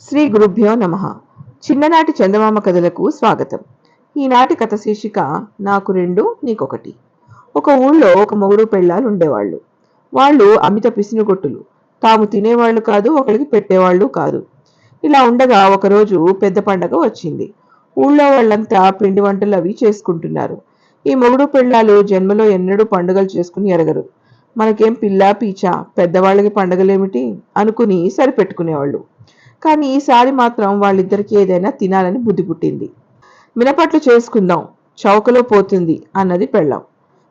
శ్రీ గురుభ్యో నమః. చిన్ననాటి చందమామ కథలకు స్వాగతం. ఈనాటి కథ శీర్షిక నాకు రెండు నీకొకటి. ఒక ఊళ్ళో ఒక మొగుడు పెళ్ళాలు ఉండేవాళ్ళు. వాళ్ళు అమిత పిసినుగొట్టులు. తాము తినేవాళ్ళు కాదు, ఒకరికి పెట్టేవాళ్ళు కాదు. ఇలా ఉండగా ఒకరోజు పెద్ద పండగ వచ్చింది. ఊళ్ళో వాళ్ళంతా పిండి వంటలు అవి చేసుకుంటున్నారు. ఈ మొగుడు పెళ్ళాలు జన్మలో ఎన్నడూ పండుగలు చేసుకుని ఎరగరు. మనకేం పిల్లా పీచా, పెద్దవాళ్ళకి పండగలేమిటి అనుకుని సరిపెట్టుకునేవాళ్ళు. కానీ ఈసారి మాత్రం వాళ్ళిద్దరికీ ఏదైనా తినాలని బుద్ధి పుట్టింది. మినపట్లు చేసుకుందాం, చౌకలో పోతుంది అన్నది పెళ్ళాం.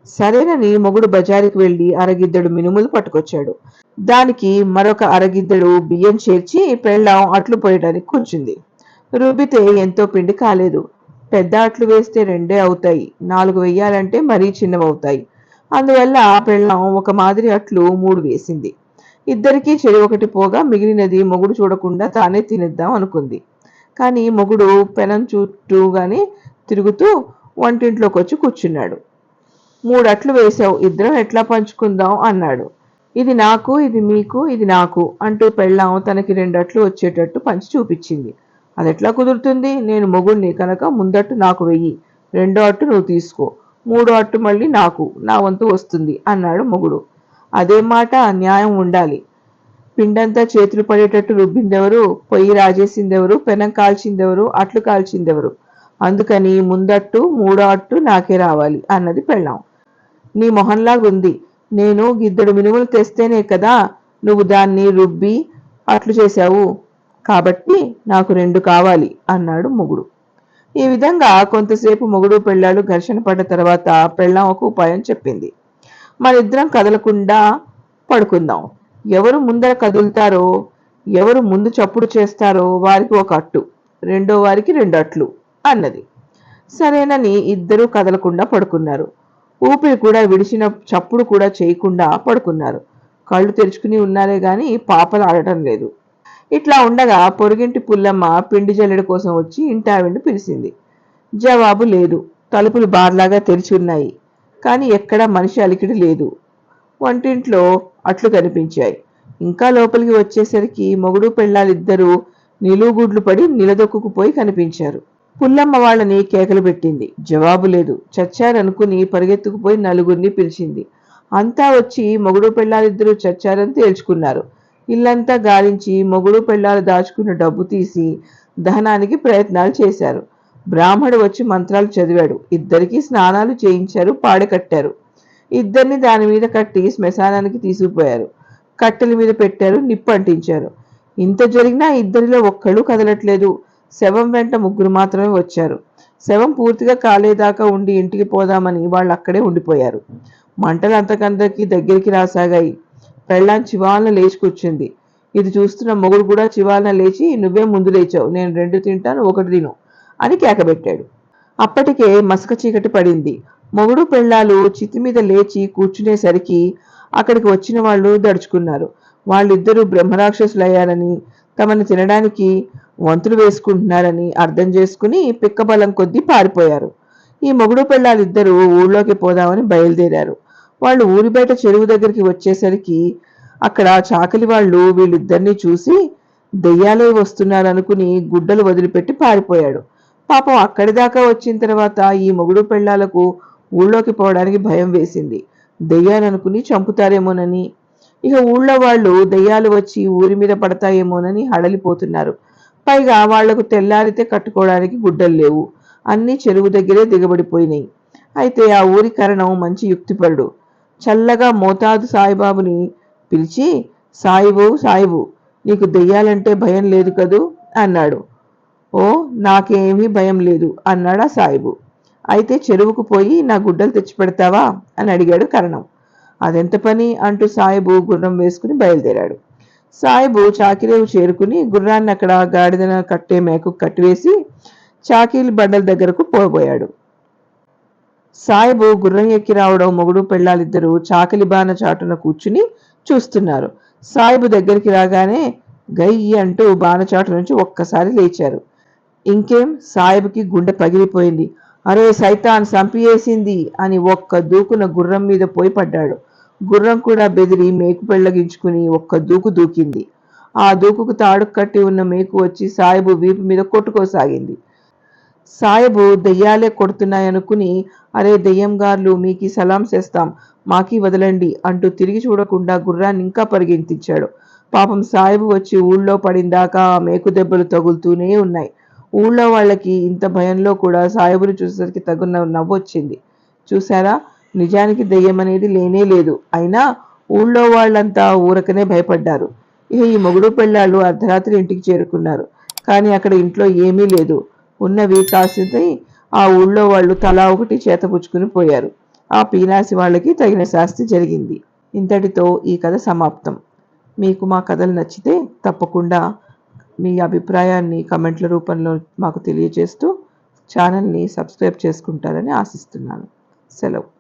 సరేనని మొగుడు బజారుకి వెళ్లి అరగిద్దడు మినుములు పట్టుకొచ్చాడు. దానికి మరొక అరగిద్దడు బియ్యం చేర్చి పెళ్ళాం అట్లు పోయడానికి కూర్చుంది. రుబ్బితే ఎంతో పిండి కాలేదు. పెద్ద అట్లు వేస్తే రెండే అవుతాయి, 4 వెయ్యాలంటే మరీ చిన్నవవుతాయి. అందువల్ల పెళ్ళాం ఒక మాదిరి అట్లు 3 వేసింది. ఇద్దరికీ చెరి ఒకటి పోగా మిగిలినది మొగుడు చూడకుండా తానే తినేద్దాం అనుకుంది. కానీ మొగుడు పెనం చుట్టూగానే తిరుగుతూ వంటింట్లోకి వచ్చి కూర్చున్నాడు. 3 అట్లు వేశావు, ఇద్దరం ఎట్లా పంచుకుందాం అన్నాడు. ఇది నాకు, ఇది మీకు, ఇది నాకు అంటూ పెళ్ళాం తనకి 2 అట్లు వచ్చేటట్టు పంచి చూపించింది. అదెట్లా కుదురుతుంది? నేను మొగుడిని కనుక ముందట్టు నాకు వెయ్యి, 2వ అట్టు నువ్వు తీసుకో, 3వ అట్టు మళ్ళీ నాకు, నా వంతు వస్తుంది అన్నాడు మొగుడు. అదేం మాట, న్యాయం ఉండాలి. పిండంతా చేతులు పడేటట్టు రుబ్బిందెవరు, పొయ్యి రాజేసిందెవరు, పెనం కాల్చిందెవరు, అట్లు కాల్చిందెవరు? అందుకని ముందట్టు 3వ అట్టు నాకే రావాలి అన్నది పెళ్ళాం. నీ మొహంలాగుంది. నేను గిద్దెడు మినుములు తెస్తేనే కదా నువ్వు దాన్ని రుబ్బి అట్లు చేశావు, కాబట్టి నాకు 2 కావాలి అన్నాడు మొగుడు. ఈ విధంగా కొంతసేపు మొగుడు పెళ్ళాలు ఘర్షణ పడ్డ తర్వాత పెళ్ళాం ఒక ఉపాయం చెప్పింది. మనిద్దరం కదలకుండా పడుకుందాం. ఎవరు ముందర కదులుతారో, ఎవరు ముందు చప్పుడు చేస్తారో వారికి ఒక అట్టు, రెండో వారికి 2 అట్లు అన్నది. సరేనని ఇద్దరూ కదలకుండా పడుకున్నారు. ఊపిరి కూడా విడిచిన చప్పుడు కూడా చేయకుండా పడుకున్నారు. కళ్ళు తెరుచుకుని ఉన్నారే గాని పాపలు ఆడటం లేదు. ఇట్లా ఉండగా పొరుగింటి పుల్లమ్మ పిండి జల్లెడ కోసం వచ్చి ఇంటావిండి పిలిచింది. జవాబు లేదు. తలుపులు బార్లాగా తెరిచి ఉన్నాయి. కానీ ఎక్కడా మనిషి అలికిడి లేదు. వంటింట్లో అట్లు కనిపించాయి. ఇంకా లోపలికి వచ్చేసరికి మొగుడు పెళ్ళాలిద్దరూ నిలువుగుడ్లు పడి నిలదొక్కుకుపోయి కనిపించారు. పుల్లమ్మ వాళ్ళని కేకలు పెట్టింది. జవాబు లేదు. చచ్చారనుకుని పరిగెత్తుకుపోయి నలుగురిని పిలిచింది. అంతా వచ్చి మొగుడు పెళ్ళాలిద్దరూ చచ్చారని తేల్చుకున్నారు. ఇల్లంతా గాలించి మొగుడు పెళ్ళాలు దాచుకున్న డబ్బు తీసి దహనానికి ప్రయత్నాలు చేశారు. బ్రాహ్మడు వచ్చి మంత్రాలు చదివాడు. ఇద్దరికీ స్నానాలు చేయించారు, పాడెకట్టారు. ఇద్దరిని దాని మీద కట్టి శ్మశానానికి తీసుకుపోయారు. కట్టెల మీద పెట్టారు, నిప్పు అంటించారు. ఇంత జరిగినా ఇద్దరిలో ఒక్కళ్ళు కదలట్లేదు. శవం వెంట 3 మాత్రమే వచ్చారు. శవం పూర్తిగా కాలేదాకా ఉండి ఇంటికి పోదామని వాళ్ళు అక్కడే ఉండిపోయారు. మంటలు అంతకంతకి దగ్గరికి రాసాగాయి. పెళ్ళాం చివాలన లేచి కూర్చుంది. ఇది చూస్తున్న మొగుడు కూడా చివాలన లేచి, నువ్వే ముందు లేచావు, నేను 2 తింటాను, 1 తిను అని కేకబెట్టాడు. అప్పటికే మసక చీకటి పడింది. మొగుడు పెళ్ళాలు చితి మీద లేచి కూర్చునేసరికి అక్కడికి వచ్చిన వాళ్ళు దడుచుకున్నారు. వాళ్ళిద్దరూ బ్రహ్మరాక్షసులయ్యారని, తమను తినడానికి వంతులు వేసుకుంటున్నారని అర్థం చేసుకుని పిక్కబలం కొద్దీ పారిపోయారు. ఈ మొగుడు పెళ్ళాలిద్దరూ ఊళ్ళోకి పోదామని బయలుదేరారు. వాళ్ళు ఊరి బయట చెరువు దగ్గరికి వచ్చేసరికి అక్కడ చాకలి వాళ్ళు వీళ్ళిద్దరినీ చూసి దెయ్యాలే వస్తున్నారనుకుని గుడ్డలు వదిలిపెట్టి పారిపోయాడు. పాపం అక్కడి దాకా వచ్చిన తర్వాత ఈ మొగుడు పెళ్ళాలకు ఊళ్ళోకి పోవడానికి భయం వేసింది. దెయ్యాలనుకుని చంపుతారేమోనని. ఇక ఊళ్ళో వాళ్ళు దెయ్యాలు వచ్చి ఊరి మీద పడతాయేమోనని హడలిపోతున్నారు. పైగా వాళ్లకు తెల్లారితే కట్టుకోవడానికి గుడ్డలు లేవు. అన్నీ చెరువు దగ్గరే దిగబడిపోయినాయి. అయితే ఆ ఊరి కరణం మంచి యుక్తిపరుడు. చల్లగా మోతాదు సాయిబాబుని పిలిచి, సాయిబు నీకు దెయ్యాలంటే భయం లేదు కదూ అన్నాడు. ఓ, నాకేమీ భయం లేదు అన్నాడా సాయిబు. అయితే చెరువుకు పోయి నా గుడ్డలు తెచ్చిపెడతావా అని అడిగాడు కరణం. అదెంత పని అంటూ సాయిబు గుర్రం వేసుకుని బయలుదేరాడు. సాయిబు చాకిరేవు చేరుకుని గుర్రాన్ని అక్కడ గాడిదన కట్టే మేకు కట్టివేసి చాకీలు బండల దగ్గరకు పోబోయాడు. సాయిబు గుర్రం ఎక్కి రావడం మొగుడు పెళ్ళాలిద్దరూ చాకలి బాన చాటున కూర్చుని చూస్తున్నారు. సాయిబు దగ్గరికి రాగానే గయ్యి అంటూ బాణచాటు నుంచి ఒక్కసారి లేచారు. ఇంకేం, సాయిబుకి గుండె పగిలిపోయింది. అరే సైతాన్, సంపియేసింది అని ఒక్క దూకున గుర్రం మీద పోయి పడ్డాడు. గుర్రం కూడా బెదిరి మేకు పెళ్లగించుకుని ఒక్క దూకు దూకింది. ఆ దూకుకు తాడు కట్టి ఉన్న మేకు వచ్చి సాయబు వీపు మీద కొట్టుకోసాగింది. సాయబు దెయ్యాలే కొడుతున్నాయనుకుని, అరే దెయ్యంగార్లు మీకీ సలాం చేస్తాం, మాకీ వదలండి అంటూ తిరిగి చూడకుండా గుర్రాన్ని ఇంకా పరిగెత్తించాడు. పాపం సాయబు వచ్చి ఊళ్ళో పడిందాకా ఆ మేకు దెబ్బలు తగులుతూనే ఉన్నాయి. ఊళ్ళో వాళ్ళకి ఇంత భయంలో కూడా సాయబుని చూసేసరికి తగున నవ్వొచ్చింది. చూశారా, నిజానికి దెయ్యం అనేది లేనే లేదు. అయినా ఊళ్ళో వాళ్ళంతా ఊరకనే భయపడ్డారు. ఇక ఈ మొగుడు పెళ్ళాళ్ళు అర్ధరాత్రి ఇంటికి చేరుకున్నారు. కానీ అక్కడ ఇంట్లో ఏమీ లేదు. ఉన్నవి కాసిని ఆ ఊళ్ళో వాళ్ళు తలా ఒకటి చేతపుచ్చుకుని పోయారు. ఆ పీనాసి వాళ్ళకి తగిన శాస్తి జరిగింది. ఇంతటితో ఈ కథ సమాప్తం. మీకు మా కథలు నచ్చితే తప్పకుండా మీ అభిప్రాయాన్ని కమెంట్ల రూపంలో మాకు తెలియజేస్తూ ఛానల్ని సబ్స్క్రైబ్ చేసుకుంటారని ఆశిస్తున్నాను. సెలవు.